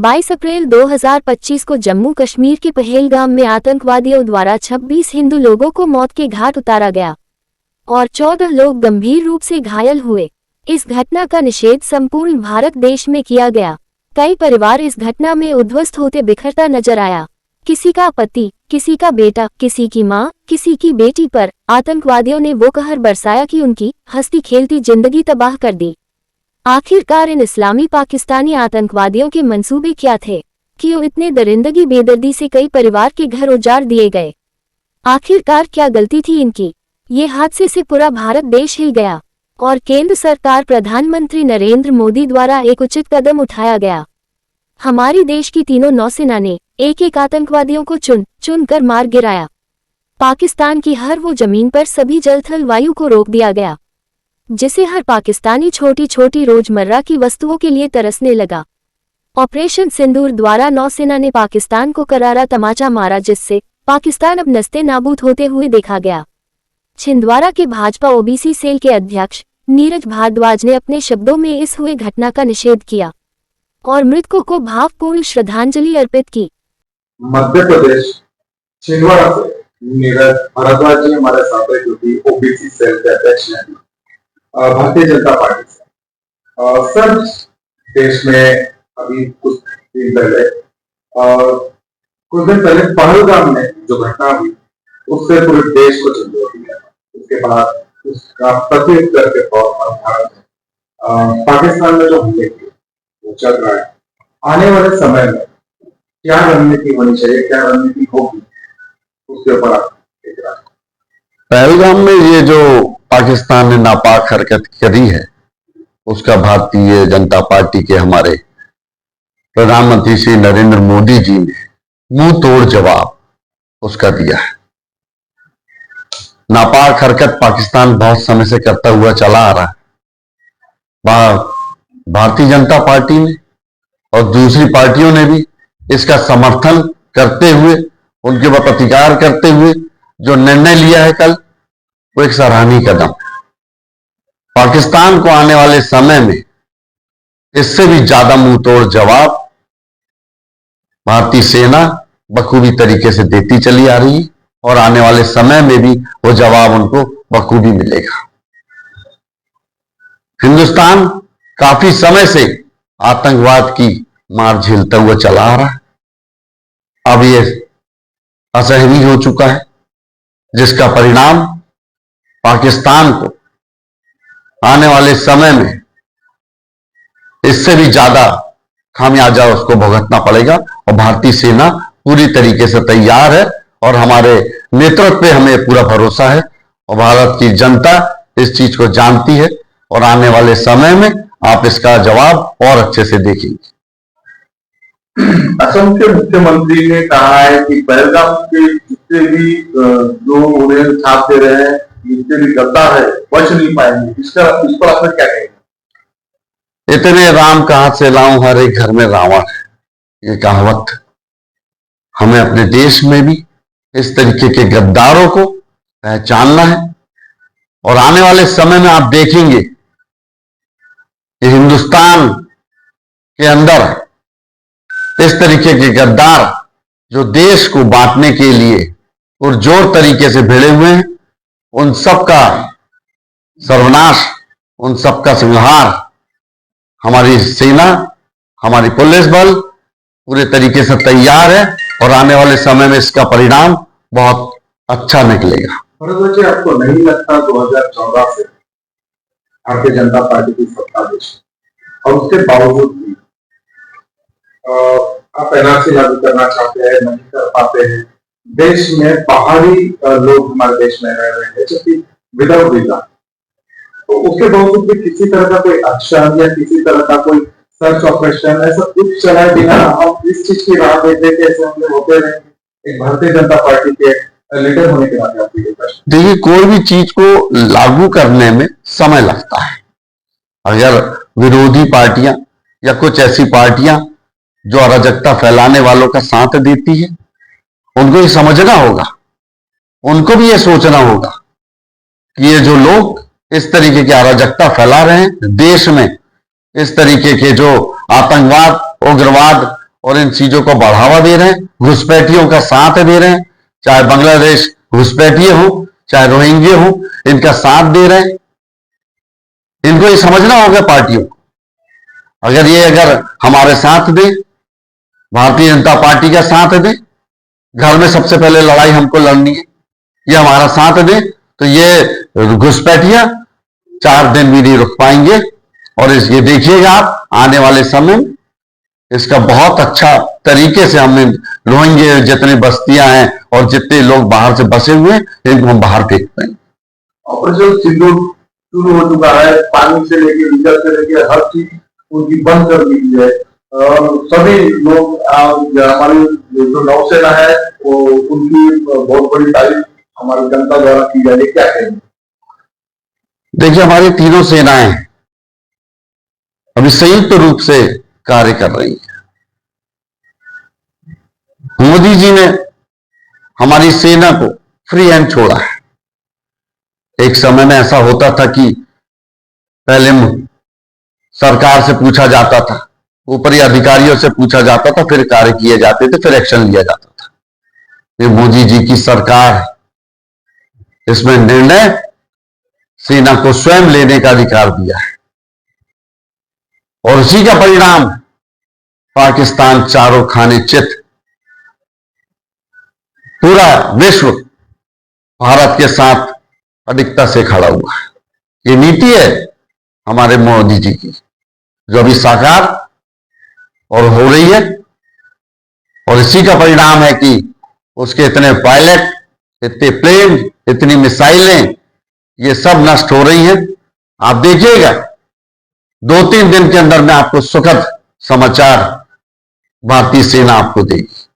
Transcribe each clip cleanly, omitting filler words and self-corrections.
22 अप्रैल 2025 को जम्मू कश्मीर के पहलगाम में आतंकवादियों द्वारा 26 हिंदू लोगों को मौत के घाट उतारा गया और 14 लोग गंभीर रूप से घायल हुए। इस घटना का निषेध संपूर्ण भारत देश में किया गया। कई परिवार इस घटना में उद्ध्वस्त होते बिखरता नजर आया। किसी का पति, किसी का बेटा, किसी की मां, किसी की बेटी पर आतंकवादियों ने वो कहर बरसाया कि उनकी हंसती खेलती जिंदगी तबाह कर दी। आखिरकार इन इस्लामी पाकिस्तानी आतंकवादियों के मंसूबे क्या थे? क्यों इतने दरिंदगी बेदर्दी से कई परिवार के घर उजाड़ दिए गए? आखिरकार क्या गलती थी इनकी? ये हादसे से पूरा भारत देश हिल गया और केंद्र सरकार प्रधानमंत्री नरेंद्र मोदी द्वारा एक उचित कदम उठाया गया। हमारी देश की तीनों नौसेना ने एक एक आतंकवादियों को चुन चुन कर मार गिराया। पाकिस्तान की हर वो जमीन पर सभी जल थल वायु को रोक दिया गया जिसे हर पाकिस्तानी छोटी छोटी रोजमर्रा की वस्तुओं के लिए तरसने लगा। ऑपरेशन सिंदूर द्वारा नौसेना ने पाकिस्तान को करारा तमाचा मारा जिससे पाकिस्तान अब नस्ते नाबूद होते हुए देखा गया। छिंदवाड़ा के भाजपा ओबीसी सेल के अध्यक्ष नीरज भारद्वाज ने अपने शब्दों में इस हुए घटना का निषेध किया और मृतकों को भावपूर्ण श्रद्धांजलि अर्पित की। मध्य प्रदेश छिंदवाड़ा से नीरज भारद्वाज जी हमारे साथ है, जो कि ओबीसी सेल के अध्यक्ष हैं भारतीय जनता पार्टी से। सर, देश में अभी कुछ दिन पहले पहलगाम में जो घटना हुई उससे पूरे देश को झंझोर दिया। उसके बाद उसका प्रत्युत्तर के तौर पर भारत पाकिस्तान में जो हमले किए वो चल रहा है। आने वाले समय में क्या रणनीति होनी चाहिए, क्या रणनीति होगी, उसके ऊपर आप देख रहे हैं। पहलगाम में ये जो पाकिस्तान ने नापाक हरकत करी है उसका भारतीय जनता पार्टी के हमारे प्रधानमंत्री श्री नरेंद्र मोदी जी ने मुंह तोड़ जवाब उसका दिया है। नापाक हरकत पाकिस्तान बहुत समय से करता हुआ चला आ रहा है। भारतीय जनता पार्टी ने और दूसरी पार्टियों ने भी इसका समर्थन करते हुए, उनके ऊपर प्रतिकार करते हुए जो निर्णय लिया है कल, वो एक सराहनीय कदम। पाकिस्तान को आने वाले समय में इससे भी ज्यादा मुंहतोड़ जवाब भारतीय सेना बखूबी तरीके से देती चली आ रही है और आने वाले समय में भी वो जवाब उनको बखूबी मिलेगा। हिंदुस्तान काफी समय से आतंकवाद की मार झेलता हुआ चला आ रहा है। अब ये असहनीय हो चुका है जिसका परिणाम पाकिस्तान को आने वाले समय में इससे भी ज्यादा खामियाजा उसको भुगतना पड़ेगा और भारतीय सेना पूरी तरीके से तैयार है और हमारे नेतृत्व पे हमें पूरा भरोसा है और भारत की जनता इस चीज को जानती है और आने वाले समय में आप इसका जवाब और अच्छे से देखेंगे। असम के मुख्यमंत्री ने कहा है कि पहलगाम के जितने भी जो उन्हें छाप दे रहे हैं, जितने भी गद्दार है, बच नहीं पाएंगे। इस पर आपने क्या कहेंगे? इतने राम कहां से लाऊं, हर एक घर में रावण है, ये कहावत हमें अपने देश में भी इस तरीके के गद्दारों को पहचानना है और आने वाले समय में आप देखेंगे कि हिंदुस्तान के अंदर इस तरीके के गद्दार जो देश को बांटने के लिए पुरजोर तरीके से भिड़े हुए हैं, उन सब का सर्वनाश, उन सब का संहार हमारी सेना, हमारी पुलिस बल पूरे तरीके से तैयार है और आने वाले समय में इसका परिणाम बहुत अच्छा निकलेगा। जी, आपको नहीं लगता 2014 से भारतीय जनता पार्टी की सत्ता देश और उसके बावजूद भी आप एनआरसी लागू करना चाहते हैं, नहीं कर पाते हैं? देश में बाहरी लोग हमारे देश में रह रहे हैं जबकि विदाउट वीजा, तो उसके बावजूद भी किसी तरह का कोई एक्शन या किसी तरह का कोई सर्च ऑपरेशन ऐसा कुछ चलाए बिना हम इस चीज की राह देते कि ऐसे हमने होते रहेंगे? एक भारतीय जनता पार्टी के लीडर होने के नाते आपकी प्रश्न। देखिए, कोई भी चीज को लागू करने में समय लगता है। अगर विरोधी पार्टियां या कुछ ऐसी पार्टियां जो अराजकता फैलाने वालों का साथ देती है, उनको ये समझना होगा, उनको भी ये सोचना होगा कि ये जो लोग इस तरीके की अराजकता फैला रहे हैं देश में, इस तरीके के जो आतंकवाद, उग्रवाद और इन चीजों को बढ़ावा दे रहे हैं, घुसपैठियों का साथ दे रहे हैं, चाहे बांग्लादेश घुसपैठिए हो, चाहे रोहिंग्या हो, इनका साथ दे रहे हैं। इनको ये समझना होगा पार्टियों को, अगर हमारे साथ दे, भारतीय जनता पार्टी का साथ दे, घर में सबसे पहले लड़ाई हमको लड़नी है, ये हमारा साथ दे, तो ये घुसपैठिया 4 दिन भी नहीं रुक पाएंगे। और ये देखिएगा आप आने वाले समय में इसका बहुत अच्छा तरीके से हम रोहिंग्या जितनी बस्तियां हैं और जितने लोग बाहर से बसे हुए हैं, इनको हम बाहर फेंक पाएंगे। ऑपरेशन सिंदूर शुरू हो चुका है, पानी से लेके डीजल से लेके हर चीज उनकी बंद कर दी है और सभी लोग हमारी जो नौसेना है वो उनकी बहुत बड़ी तारीफ हमारी जनता द्वारा की जा रही है। क्या कहेंगे? देखिए, हमारी तीनों सेनाएं अभी संयुक्त रूप से कार्य कर रही है। मोदी जी ने हमारी सेना को फ्री हैंड छोड़ा है। एक समय में ऐसा होता था कि पहले सरकार से पूछा जाता था, ऊपरी अधिकारियों से पूछा जाता था, फिर कार्य किए जाते थे, फिर एक्शन लिया जाता था। ये मोदी जी की सरकार है, इसमें निर्णय सेना को स्वयं लेने का अधिकार दिया है और उसी का परिणाम पाकिस्तान चारों खाने चित पूरा विश्व भारत के साथ अडिगता से खड़ा हुआ है। ये नीति है हमारे मोदी जी की, जो अभी साकार और हो रही है, और इसी का परिणाम है कि उसके इतने पायलट, इतने प्लेन, इतनी मिसाइलें, ये सब नष्ट हो रही हैं। आप देखिएगा 2-3 दिन के अंदर में आपको सुखद समाचार भारतीय सेना आपको देगी।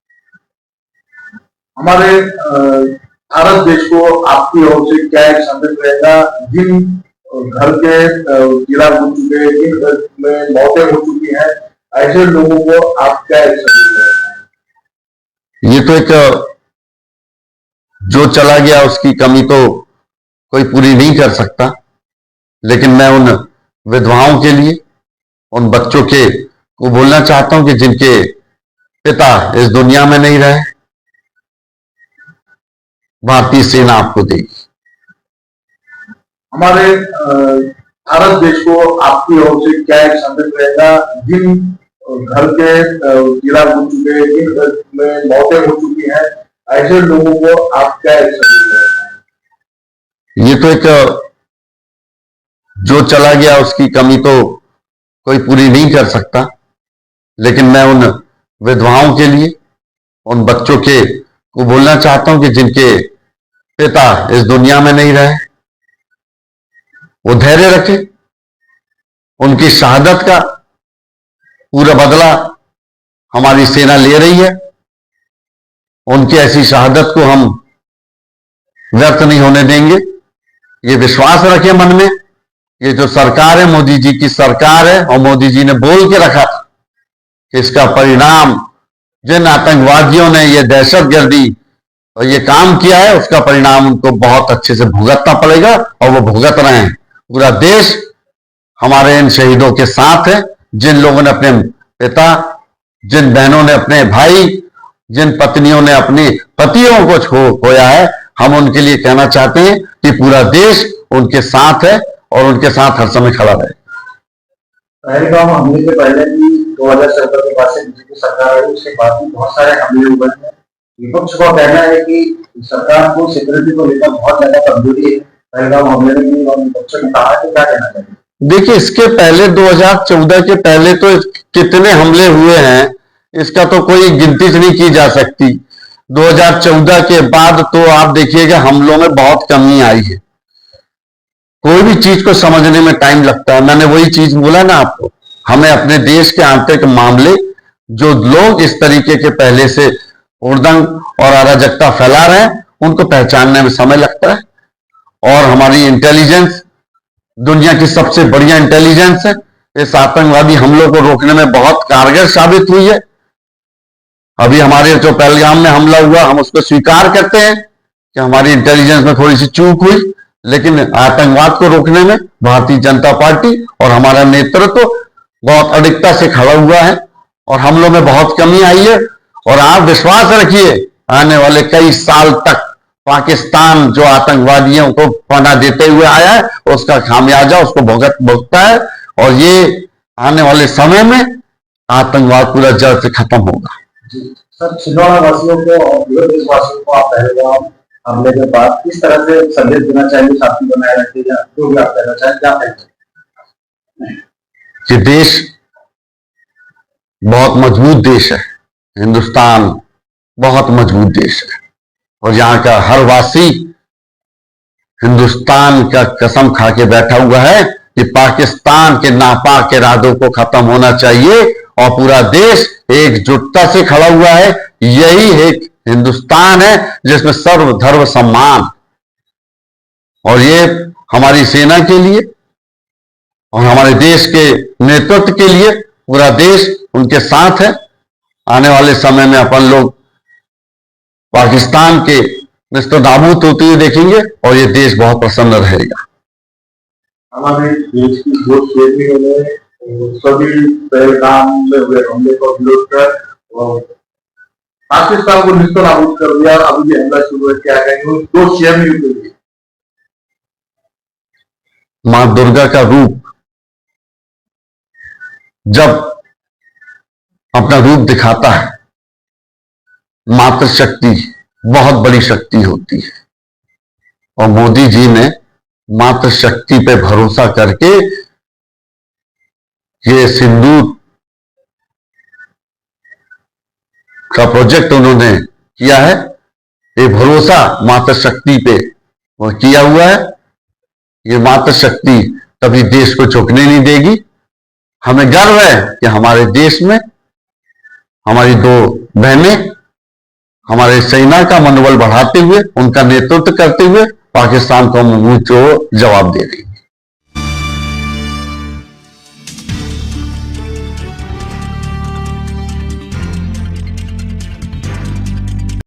हमारे भारत देश को आपकी ओर से क्या एक संदेश रहेगा? जिन घर के गिरा हो चुके, जिन घर में मौतें हो चुकी हैं, ऐसे लोगों को आप क्या एक संदेश देंगे? ये तो एक जो चला गया उसकी कमी तो कोई पूरी नहीं कर सकता, लेकिन मैं उन विधवाओं के लिए, उन बच्चों के को बोलना चाहता हूं कि जिनके पिता इस दुनिया में नहीं रहे, भारतीय सेना आपको देगी। हमारे भारत देश को आपकी ओर से क्या एक संदेश रहेगा? जिन घर के गिरा हो चुके, जिन घर में मौतें हो चुकी हैं, ऐसे लोगों को आप क्या एक संदेश देंगे? ये तो एक जो चला गया उसकी कमी तो कोई पूरी नहीं कर सकता, लेकिन मैं उन विधवाओं के लिए, उन बच्चों के को बोलना चाहता हूं कि जिनके पिता इस दुनिया में नहीं रहे, वो धैर्य रखे। उनकी शहादत का पूरा बदला हमारी सेना ले रही है। उनकी ऐसी शहादत को हम व्यर्थ नहीं होने देंगे। ये विश्वास रखें मन में, ये जो सरकार है मोदी जी की सरकार है, और मोदी जी ने बोल के रखा था कि इसका परिणाम जिन आतंकवादियों ने ये दहशतगर्दी और ये काम किया है, उसका परिणाम उनको बहुत अच्छे से भुगतना पड़ेगा, और वो भुगत रहे हैं। पूरा देश हमारे इन शहीदों के साथ है। जिन लोगों ने अपने पिता, जिन बहनों ने अपने भाई, जिन पत्नियों ने अपने पतियों को खोया है, हम उनके लिए कहना चाहते हैं कि पूरा देश उनके साथ है और उनके साथ हर समय खड़ा रहे। पहलगाम हमले के पहले भी 2017 के बाद से बीजेपी सरकार आई, उसके बाद भी बहुत सारे हमले हुए हैं। विपक्ष का कहना है कि सरकार को सिक्योरिटी को लेकर बहुत ज्यादा कमजोरी है। पहलगाम हमले में भी विपक्ष ने कहा, तो क्या कहना चाहिए? देखिए, इसके पहले 2014 के पहले तो कितने हमले हुए हैं, इसका तो कोई गिनती नहीं की जा सकती। 2014 के बाद तो आप देखिएगा हमलों में बहुत कमी आई है। कोई भी चीज को समझने में टाइम लगता है। मैंने वही चीज बोला ना आपको, हमें अपने देश के आंतरिक मामले, जो लोग इस तरीके के पहले से उर्दंग और अराजकता फैला रहे हैं, उनको पहचानने में समय लगता है। और हमारी इंटेलिजेंस दुनिया की सबसे बढ़िया इंटेलिजेंस है, इस आतंकवादी हमलों को रोकने में बहुत कारगर साबित हुई है। अभी हमारे जो पहलगाम में हमला हुआ, हम उसको स्वीकार करते हैं कि हमारी इंटेलिजेंस में थोड़ी सी चूक हुई, लेकिन आतंकवाद को रोकने में भारतीय जनता पार्टी और हमारा नेतृत्व बहुत अडिगता से खड़ा हुआ है। और हमलों में बहुत कमी आई है। और आप विश्वास रखिए आने वाले कई साल तक पाकिस्तान जो आतंकवादियों को पनाह देते हुए आया है उसका खामियाजा उसको भुगतता है। और ये आने वाले समय में आतंकवाद पूरा जड़ से खत्म होगा। सर, छिंदवाड़ा वासियों को और पूरे देशवासियों को आप पहलगाम हमले के बाद किस तरह से संदेश देना चाहेंगे, शांति बनाए रखें या जो भी आप कहना चाहें, क्या कहेंगे? ये देश बहुत मजबूत देश है, हिंदुस्तान बहुत मजबूत देश है और यहाँ का हर वासी हिंदुस्तान का कसम खा के बैठा हुआ है कि पाकिस्तान के नापाक इरादों को खत्म होना चाहिए और पूरा देश एकजुटता से खड़ा हुआ है। यही एक हिंदुस्तान है जिसमें सर्व धर्म सम्मान, और ये हमारी सेना के लिए और हमारे देश के नेतृत्व के लिए पूरा देश उनके साथ है। आने वाले समय में अपन लोग पाकिस्तान के निस्तनाबूद होते हुए देखेंगे और ये देश बहुत प्रसन्न रहेगा। हमारे देश की दो श्रेणियों में सभी पहलगाम में हुए हमले को विरोध कर और पाकिस्तान को निस्तनाबूद कर दिया। अभी भी हमला शुरू है, क्या कहेंगे दो श्रेणियों के लिए? मां दुर्गा का रूप जब अपना रूप दिखाता है, मातृशक्ति बहुत बड़ी शक्ति होती है और मोदी जी ने मातृशक्ति पे भरोसा करके ये सिंदूर का प्रोजेक्ट उन्होंने किया है। ये भरोसा मातृशक्ति पे वो किया हुआ है। ये मातृशक्ति कभी देश को झुकने नहीं देगी। हमें गर्व है कि हमारे देश में हमारी दो बहनें हमारे सेना का मनोबल बढ़ाते हुए, उनका नेतृत्व करते हुए पाकिस्तान को मुंह जो जवाब दे रही।